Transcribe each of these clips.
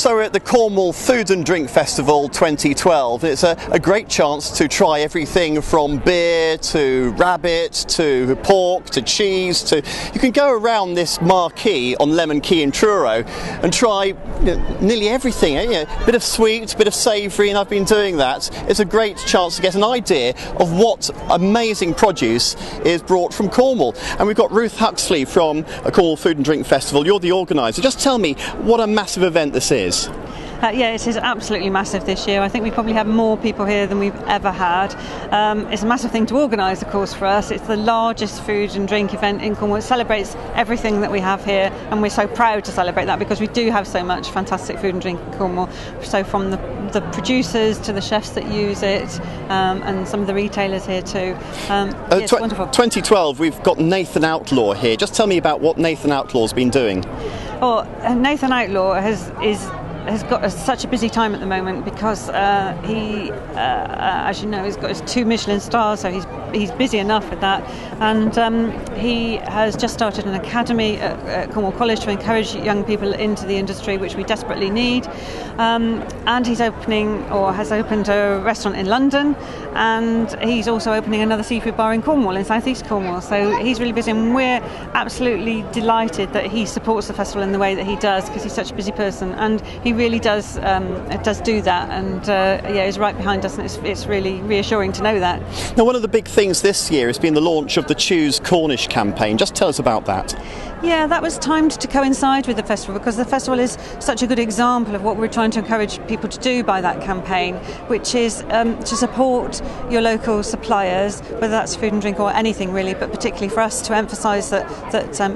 So we're at the Cornwall Food and Drink Festival 2012. It's a great chance to try everything from beer to rabbit to pork to cheese to... You can go around this marquee on Lemon Quay in Truro and try nearly everything. Bit of sweet, bit of savoury, and I've been doing that. It's a great chance to get an idea of what amazing produce is brought from Cornwall. And we've got Ruth Huxley from Cornwall Food and Drink Festival. You're the organiser. Just tell me what a massive event this is. Yeah, it is absolutely massive this year. I think we probably have more people here than we've ever had. It's a massive thing to organise, of course, for us. It's the largest food and drink event in Cornwall. It celebrates everything that we have here, and we're so proud to celebrate that because we do have so much fantastic food and drink in Cornwall. So from the producers to the chefs that use it, and some of the retailers here too. It's wonderful. 2012, we've got Nathan Outlaw here. Just tell me about what Nathan Outlaw's been doing. Well, Nathan Outlaw has got such a busy time at the moment because he, as you know, has got his 2 Michelin stars, so he's busy enough with that. And he has just started an academy at Cornwall College to encourage young people into the industry, which we desperately need. And he's opening, or has opened, a restaurant in London, and he's also opening another seafood bar in Cornwall, in South East Cornwall. So he's really busy, and we're absolutely delighted that he supports the festival in the way that he does, because he's such a busy person, and he really does do that, and he's right behind us, and it's really reassuring to know that. Now, one of the big things this year has been the launch of the Choose Cornish campaign. Just tell us about that. Yeah, that was timed to coincide with the festival because the festival is such a good example of what we're trying to encourage people to do by that campaign, which is to support your local suppliers, whether that's food and drink or anything really, but particularly for us to emphasise that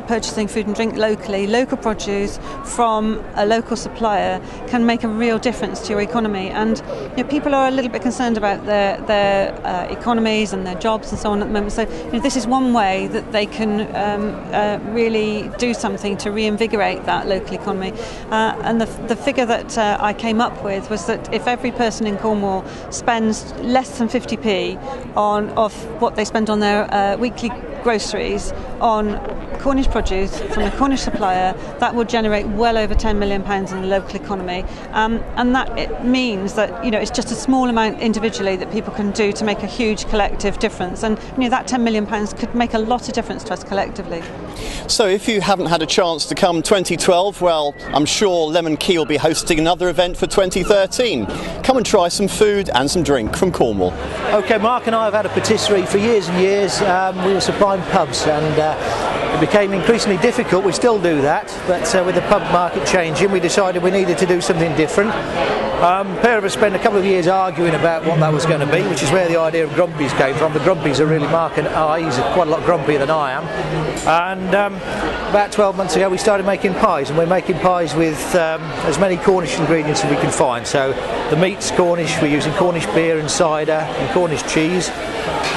purchasing food and drink locally, local produce from a local supplier can make a real difference to your economy. And people are a little bit concerned about their economies and their jobs and so on at the moment. So this is one way that they can really do something to reinvigorate that local economy. And the figure that I came up with was that if every person in Cornwall spends less than 50p of what they spend on their weekly groceries on Cornish produce from a Cornish supplier, that would generate well over £10 million in the local economy, and that it means that it's just a small amount individually that people can do to make a huge collective difference, and that £10 million could make a lot of difference to us collectively. So if you haven't had a chance to come 2012, well, I'm sure Lemon Quay will be hosting another event for 2013. Come and try some food and some drink from Cornwall. Okay, Mark and I have had a patisserie for years and years. We were supplying pubs, and it became increasingly difficult. We still do that, but with the pub market changing, we decided we needed to do something different. A pair of us spent a couple of years arguing about what that was going to be, which is where the idea of Grumpy's came from. The Grumpy's are really Mark and I. He's quite a lot grumpier than I am. And about 12 months ago we started making pies, and we're making pies with as many Cornish ingredients as we can find. So the meat's Cornish, we're using Cornish beer and cider and Cornish cheese,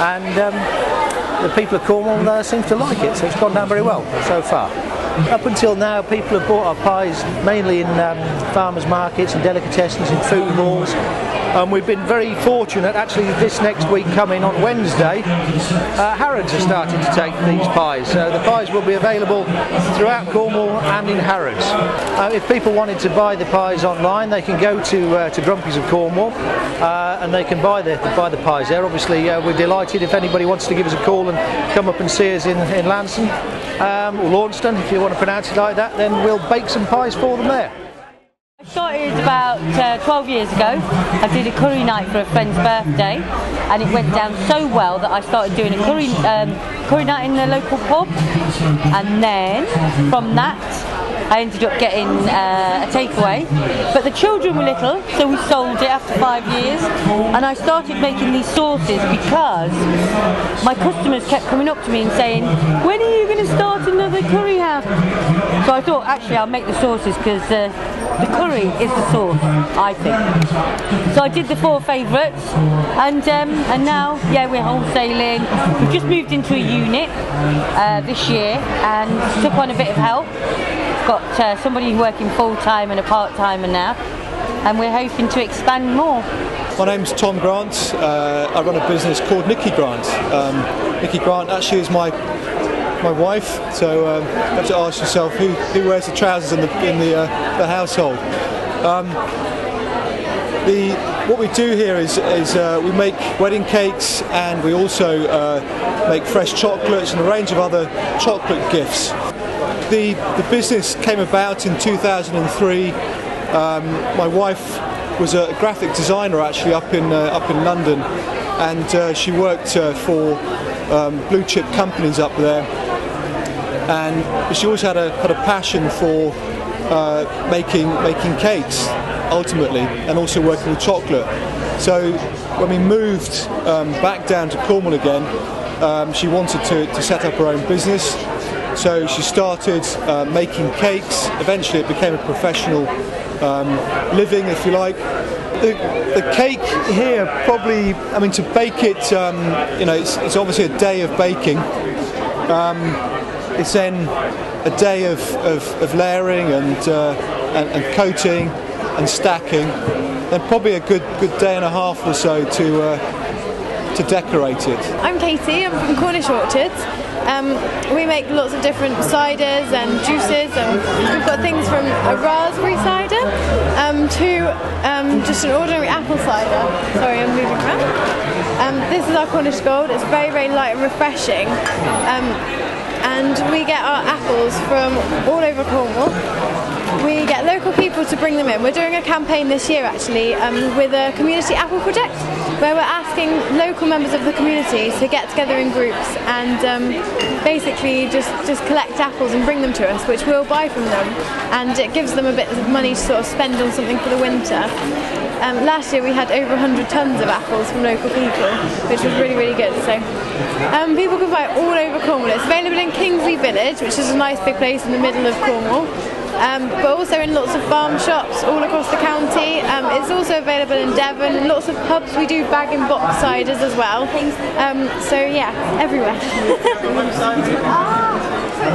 and the people of Cornwall seem to like it, so it's gone down very well so far. Up until now, people have bought our pies mainly in farmers' markets and delicatessens and food halls. We've been very fortunate, actually, this next week coming on Wednesday, Harrods are starting to take these pies. So the pies will be available throughout Cornwall and in Harrods. If people wanted to buy the pies online, they can go to Grumpy's of Cornwall and they can buy the pies there. Obviously, we're delighted if anybody wants to give us a call and come up and see us in Lanston or Launceston, if you want to pronounce it like that, then we'll bake some pies for them there. I started about 12 years ago. I did a curry night for a friend's birthday, and it went down so well that I started doing a curry night in the local pub, and then from that I ended up getting a takeaway, but the children were little, so we sold it after 5 years, and I started making these sauces because my customers kept coming up to me and saying, when are you going to start another curry house? So I thought, actually, I'll make the sauces because the curry is the sauce, I think. So I did the 4 favourites, and now, yeah, we're wholesaling. We've just moved into a unit this year and took on a bit of help. Got somebody working full-time and a part-timer now, and we're hoping to expand more. My name's Tom Grant. I run a business called Nikki Grant. Nikki Grant actually is my wife, so you have to ask yourself who wears the trousers in the household. What we do here is we make wedding cakes, and we also make fresh chocolates and a range of other chocolate gifts. The business came about in 2003. My wife was a graphic designer actually up in London, and she worked for blue chip companies up there. And she always had a passion for making cakes ultimately, and also working with chocolate. So when we moved back down to Cornwall again, she wanted to set up her own business. So she started making cakes. Eventually it became a professional living, if you like. The cake here, probably, I mean, to bake it, it's obviously a day of baking. It's then a day of layering and coating and stacking, then probably a good day and a half or so to decorate it. I'm Katie, I'm from Cornish orchards. We make lots of different ciders and juices, and we've got things from a raspberry cider to just an ordinary apple cider. Sorry, I'm moving around. This is our Cornish Gold. It's very, very light and refreshing. And we get our apples from all over Cornwall. We get local people to bring them in. We're doing a campaign this year actually with a community apple project, where we're asking local members of the community to get together in groups and basically just collect apples and bring them to us, which we'll buy from them, and it gives them a bit of money to sort of spend on something for the winter. Last year we had over 100 tonnes of apples from local people, which was really, really good. So people can buy it all over Cornwall. It's available in Kingsley Village, which is a nice big place in the middle of Cornwall. But also in lots of farm shops all across the county. It's also available in Devon, lots of pubs. We do bag and box ciders as well. So yeah, everywhere.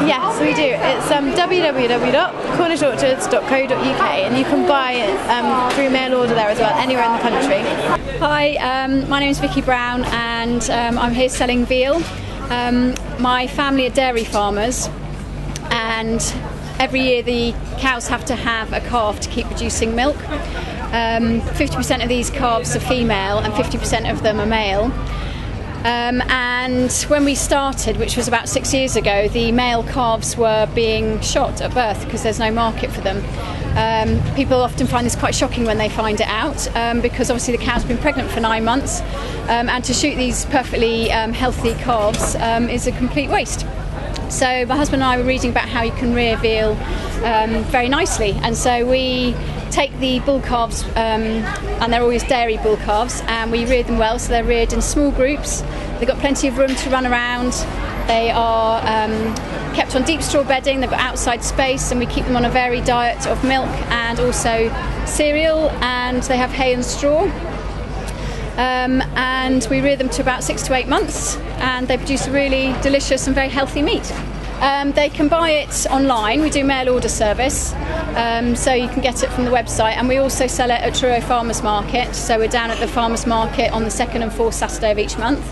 Yes, we do. It's www.cornishorchards.co.uk, and you can buy it through mail order there as well, anywhere in the country. Hi, my name is Vicky Brown, and I'm here selling veal. My family are dairy farmers, and every year the cows have to have a calf to keep producing milk. 50% of these calves are female and 50% of them are male. And when we started, which was about 6 years ago, the male calves were being shot at birth because there's no market for them. People often find this quite shocking when they find it out, because obviously the cow's been pregnant for 9 months, and to shoot these perfectly healthy calves is a complete waste. So my husband and I were reading about how you can rear veal very nicely, and so we take the bull calves, and they're always dairy bull calves, and we rear them well, so they're reared in small groups. They've got plenty of room to run around. They are kept on deep straw bedding. They've got outside space, and we keep them on a varied diet of milk and also cereal, and they have hay and straw. And we rear them to about 6 to 8 months, and they produce a really delicious and very healthy meat. They can buy it online. We do mail order service, so you can get it from the website, and we also sell it at Truro Farmers Market, so we're down at the Farmers Market on the 2nd and 4th Saturday of each month.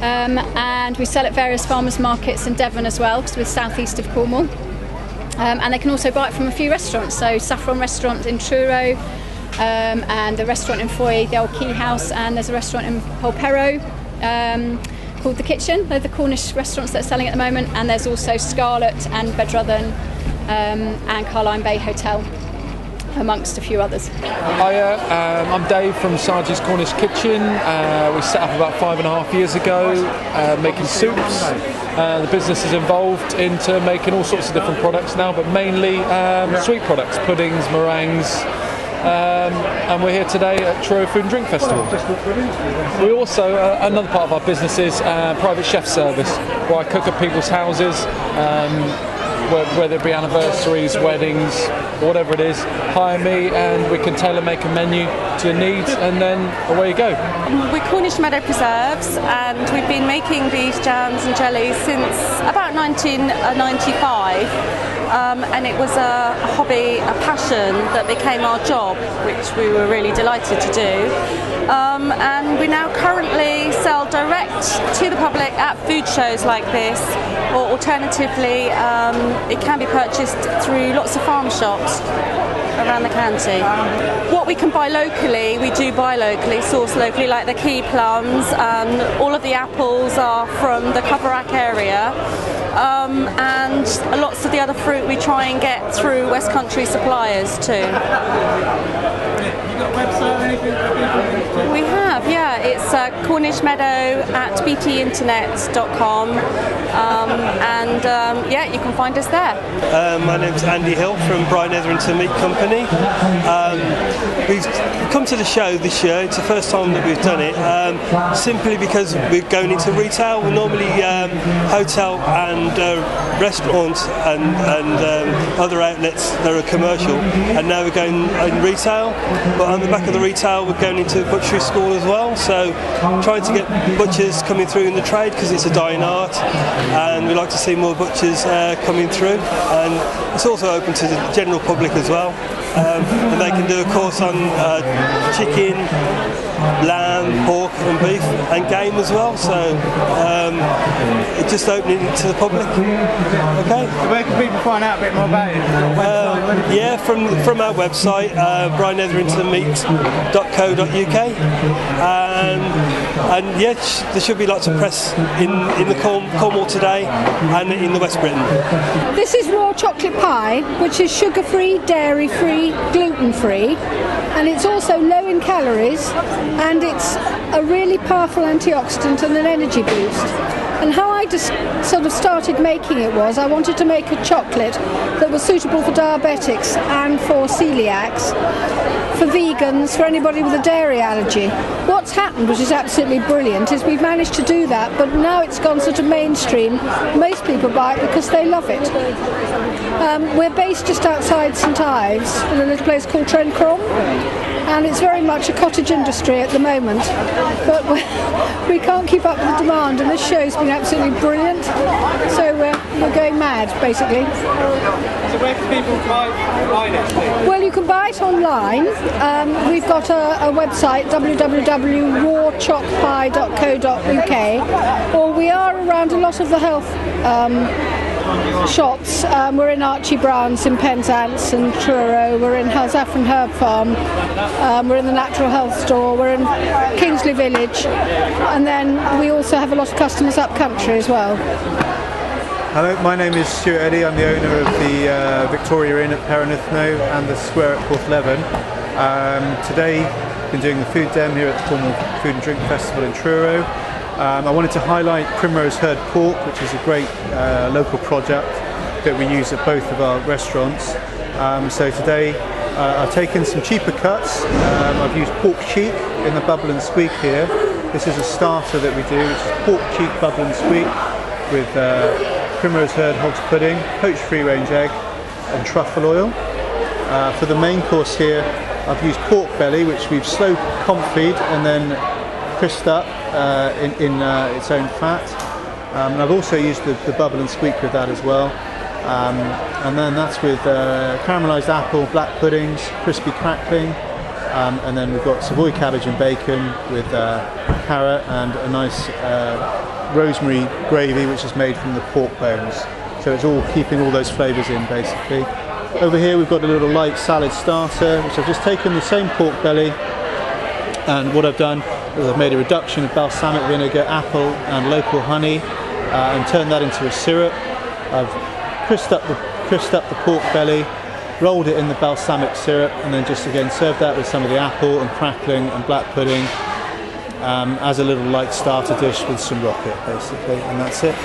And we sell at various farmers markets in Devon as well, because we're southeast of Cornwall. And they can also buy it from a few restaurants, so Saffron Restaurant in Truro, and the restaurant in Foy, the Old Key House, and there's a restaurant in Polperro called The Kitchen. They're the Cornish restaurants that are selling at the moment, and there's also Scarlet and Bedruthen and Carline Bay Hotel, amongst a few others. Hiya, I'm Dave from Sarge's Cornish Kitchen. We set up about 5.5 years ago, making soups. The business is involved into making all sorts of different products now, but mainly sweet products, puddings, meringues. And we're here today at Truro Food and Drink Festival. We also, another part of our business is private chef service, where I cook at people's houses, whether it be anniversaries, weddings, whatever it is. Hire me and we can tailor make a menu to your needs, and then away you go. We're Cornish Meadow Preserves, and we've been making these jams and jellies since about 1995. And it was a hobby, a passion that became our job, which we were really delighted to do. And we now currently sell direct to the public at food shows like this, or alternatively it can be purchased through lots of farm shops. around the county. What we can buy locally, we do buy locally, source locally, like the key plums. All of the apples are from the Coverack area. And lots of the other fruit we try and get through West Country suppliers too. You got a website or anything? We have, yeah. It's cornishmeadow@btinternet.com, and yeah, you can find us there. My name's Andy Hill from Brian Etherington Meat Company. We've come to the show this year. It's the first time that we've done it, simply because we're going into retail. We're normally hotel and restaurants and other outlets that are commercial, and now we're going in retail. But on the back of the retail, we're going into butchery school as well. So trying to get butchers coming through in the trade, because it's a dying art, and we like to see more butchers coming through. And it's also open to the general public as well. And they can do a course on chicken, lamb, pork and beef and game as well, so it's just opening it to the public. Okay. So where can people find out a bit more about it? Yeah, from our website, brianEtheringtonmeat.co.uk, and yeah, there should be lots of press in the Cornwall today and in the West Britain. This is raw chocolate pie, which is sugar-free, dairy-free, gluten-free, and it's also low in calories, and it's a really powerful antioxidant and an energy boost. And how I just sort of started making it was, I wanted to make a chocolate that was suitable for diabetics and for celiacs, for vegans, for anybody with a dairy allergy. What's happened, which is absolutely brilliant, is we've managed to do that, but now it's gone sort of mainstream. Most people buy it because they love it. We're based just outside St Ives in a little place called Cornwall, and it's very much a cottage industry at the moment, but we can't keep up with the demand, and this show's been absolutely brilliant, so we're going mad basically. So where can people buy it? Well, you can buy it online. We've got a website, www.rawchalkpie.co.uk, or we are around a lot of the health shops. We're in Archie Brown's in Penzance and Truro, we're in Saffron Herb Farm, we're in the Natural Health Store, we're in Kingsley Village, and then we also have a lot of customers up country as well. Hello, my name is Stuart Eddy. I'm the owner of the Victoria Inn at Perranithno and the Square at Porthleven. Today I've been doing the food dem here at the Cornwall Food and Drink Festival in Truro. I wanted to highlight Primrose Herd Pork, which is a great local product that we use at both of our restaurants. So today I've taken some cheaper cuts. I've used pork cheek in the bubble and squeak here. This is a starter that we do, which is pork cheek bubble and squeak with Primrose Herd hog's pudding, poached free-range egg and truffle oil. For the main course here, I've used pork belly, which we've slow confit and then crisped up in its own fat. And I've also used the bubble and squeak with that as well. And then that's with caramelised apple, black puddings, crispy crackling, and then we've got Savoy cabbage and bacon with carrot and a nice rosemary gravy, which is made from the pork bones. So it's all keeping all those flavours in basically. Over here we've got a little light salad starter, which I've just taken the same pork belly, and what I've done is I've made a reduction of balsamic vinegar, apple and local honey, and turned that into a syrup. I've crisped up the pork belly, rolled it in the balsamic syrup, and then just again served that with some of the apple and crackling and black pudding as a little light starter dish with some rocket basically, and that's it.